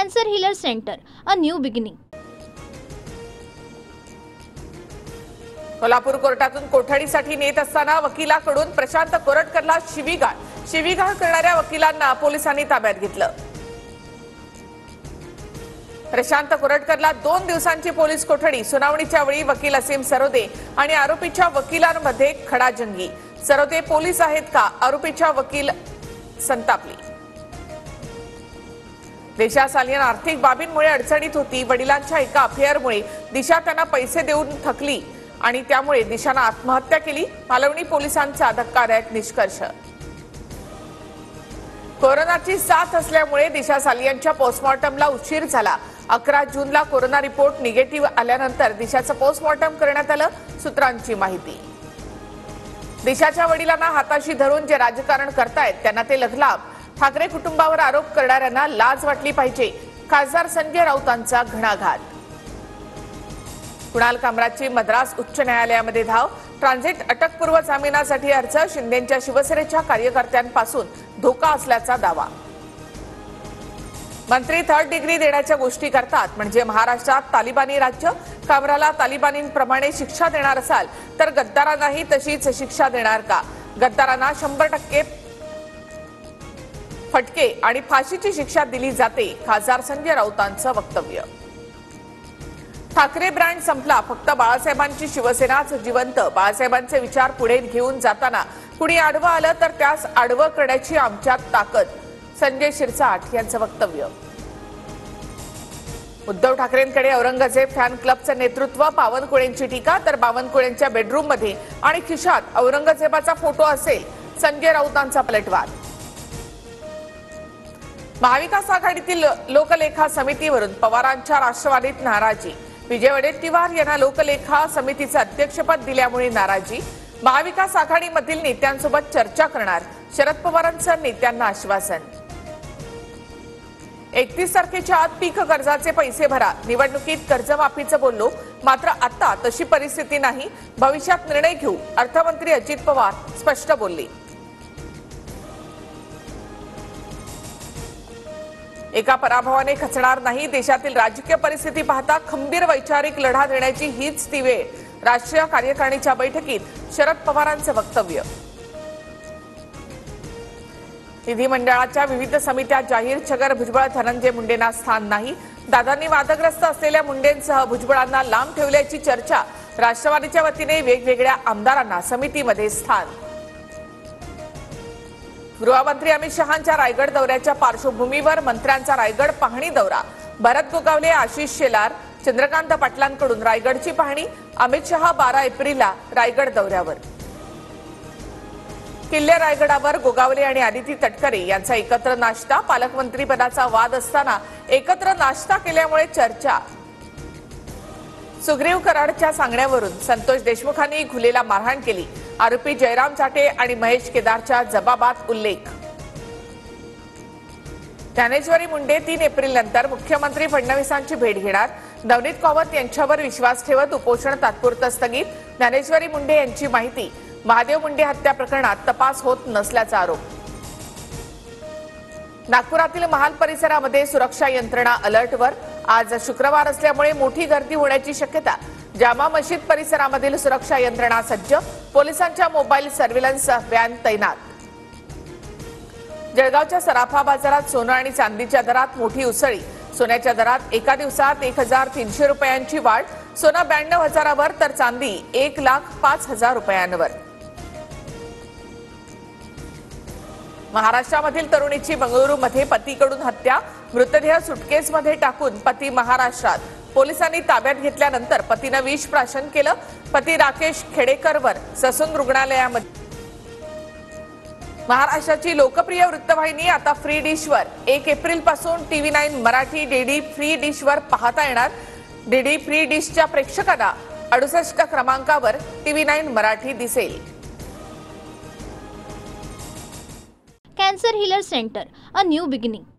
Cancer healer centre, a new beginning. Kolhapur कोर्टातून कोठडीसाठी नेत असताना वकिलाकडून प्रशांत कोरटकरला शिवीगाळ करणाऱ्या वकिलांना पोलिसांनी ताब्यात घेतलं. प्रशांत कोरटकरला 2 दिवसांची पोलीस कोठडी. सुनावणीच्या वेळी वकील असीम सरोदे आणि आरोपीच्या वकिलांमध्ये खडाजंगी. सरोदे पोलीस आहेत का? आरोपीच्या वकील संतापली. दिशा सालियन आर्थिक बाबींमुळे अडचणीत होती. वडिलांच्या एका अफेअरमुळे दिशा त्यांना पैसे देऊन थकली आणि त्यामुळे दिशानं आत्महत्या केली. मालवणी पोलिसांचा धक्कादायक निष्कर्ष. कोरोनाची साथ असल्यामुळे दिशा सालियनच्या पोस्टमॉर्टमला उशीर झाला. 11 जूनला कोरोना रिपोर्ट निगेटिव्ह आल्यानंतर दिशाचं पोस्टमॉर्टम करण्यात आलं. सूत्रांची माहिती. दिशाच्या वडिलांना हाताशी धरून जे राजकारण करतायत त्यांना ते लघलाभ. ठाकरे कुटुंबावर आरोप करणाऱ्यांना लाज वाटली पाहिजे. खासदार संजय राऊतांचा घणाघात. कुणाल कामराजची मद्रास उच्च न्यायालयामध्ये धाव. ट्रान्झिट अटकपूर्व जामिनासाठी अर्ज. शिंदेच्या शिवसेनेच्या कार्यकर्त्यांपासून धोका असल्याचा दावा. मंत्री 3rd डिग्री देण्याच्या गोष्टी करतात म्हणजे महाराष्ट्रात तालिबानी राज्य. कामराला तालिबानींप्रमाणे शिक्षा देणार असाल तर गद्दारांनाही तशीच शिक्षा देणार का? गद्दारांना 100% फटके आणि फाशीची शिक्षा दिली जाते. खासदार संजय राऊतांचं वक्तव्य. ठाकरे ब्रँड संपला. फक्त बाळासाहेबांची शिवसेनाच जिवंत. बाळासाहेबांचे विचार पुढे घेऊन जाताना कुणी आडवं आलं तर त्यास आडवं करण्याची आमच्यात ताकद. संजय शिरसाट यांचं वक्तव्य. उद्धव ठाकरेंकडे औरंगजेब फॅन क्लबचं नेतृत्व. बावनकुळेंची टीका तर बावनकुळेंच्या बेडरूममध्ये आणि खिशात औरंगजेबाचा फोटो असेल. संजय राऊतांचा पलटवार. महाविकास आघाडीतील लोकलेखा समितीवरून पवारांच्या राष्ट्रवादीत नाराजी. विजय वडेट्टीवार यांना लोकलेखा समितीचे अध्यक्षपद दिल्यामुळे नाराजी. महाविकास आघाडीमधील नेत्यांसोबत चर्चा करणार. शरद पवारांचं नेत्यांना आश्वासन. 31 तारखेच्या आत पीक कर्जाचे पैसे भरा. निवडणुकीत कर्जमाफीचं बोललो, मात्र आता तशी परिस्थिती नाही. भविष्यात निर्णय घेऊ. अर्थमंत्री अजित पवार स्पष्ट बोलले. एका पराभवाने खचणार नाही. देशातील राजकीय परिस्थिती पाहता खंबीर वैचारिक लढा देण्याची हीच ती वेळ. राष्ट्रीय कार्यकारिणीच्या बैठकीत शरद पवारांचं वक्तव्य. विधिमंडळाच्या विविध समित्या जाहीर. छगन भुजबळ धनंजय मुंडेंना स्थान नाही. दादांनी वादग्रस्त असलेल्या मुंडेंसह भुजबळांना लांब ठेवल्याची चर्चा. राष्ट्रवादीच्या वतीने वेगवेगळ्या आमदारांना समितीमध्ये स्थान. गृहमंत्री अमित शहांच्या रायगड दौऱ्याच्या पार्श्वभूमीवर मंत्र्यांचा रायगड पाहणी दौरा. भरत गोगावले, आशिष शेलार, चंद्रकांत पाटलांकडून रायगडची पाहणी. अमित शहा 12 एप्रिलला रायगड दौऱ्यावर. किल्ले रायगडावर गोगावले आणि आदिती तटकरे यांचा एकत्र नाश्ता. पालकमंत्रीपदाचा वाद असताना एकत्र नाश्ता केल्यामुळे चर्चा. सुग्रीव कराडच्या सांगण्यावरून संतोष देशमुखांनी घुलेला मारहाण केली. आरोपी जयराम चाटे आणि महेश केदारच्या जबाबात उल्लेख. ज्ञानेश्वरी मुंडे 3 एप्रिल नंतर मुख्यमंत्री फडणवीसांची भेट घेणार. नवनीत कौर यांच्यावर विश्वास ठेवत उपोषण तात्पुरतं स्थगित. ज्ञानेश्वरी मुंडे यांची माहिती. महादेव मुंडे हत्या प्रकरणात तपास होत नसल्याचा आरोप. नागपुरातील महाल परिसरामध्ये सुरक्षा यंत्रणा अलर्टवर. आज शुक्रवार असल्यामुळे मोठी गर्दी होण्याची शक्यता. जामा मशीद परिसरामधील सुरक्षा यंत्रणा सज्ज. पोलिसांच्या मोबाईल सर्व्हिलन्स व्हॅन तैनात. जळगावच्या सराफा बाजारात सोनं आणि चांदीच्या दरात मोठी उसळी. सोन्याच्या दरात एका दिवसात 1300 रुपयांची वाढ. सोनं 92,000वर तर चांदी 1,05,000 रुपयांवर. महाराष्ट्रामधील तरुणीची बंगळुरूमध्ये पतीकडून हत्या. मृतदेह सुटकेसमध्ये टाकून पती महाराष्ट्रात. पोलिसांनी ताब्यात घेतल्यानंतर पतीनं विष प्राशन केलं. पती राकेश खेडेकरवर ससून रुग्णालयामध्ये. महाराष्ट्राची लोकप्रिय वृत्तवाहिनी आता फ्री डिशवर. 1 एप्रिल पासून TV9 मराठी डीडी फ्री डिशवर पाहता येणार. डीडी फ्री डिशच्या प्रेक्षकांना 68 क्रमांकावर TV9 मराठी दिसेल. Cancer healer centre, a new beginning.